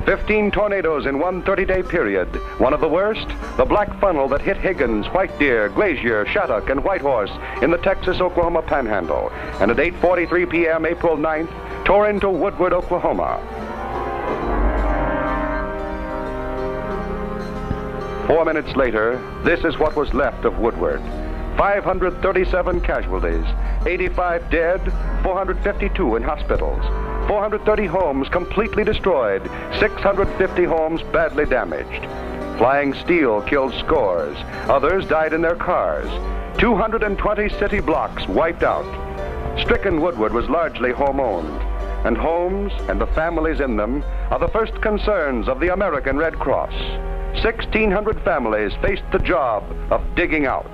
15 tornadoes in one 30-day period. One of the worst, the black funnel that hit Higgins, White Deer, Glacier, Shattuck, and Whitehorse in the Texas-Oklahoma Panhandle, and at 8:43 p.m. April 9th, tore into Woodward, Oklahoma. 4 minutes later, this is what was left of Woodward. 537 casualties, 85 dead, 452 in hospitals, 430 homes completely destroyed, 650 homes badly damaged. Flying steel killed scores, others died in their cars. 220 city blocks wiped out. Stricken Woodward was largely home-owned, and homes and the families in them are the first concerns of the American Red Cross. 1,600 families faced the job of digging out.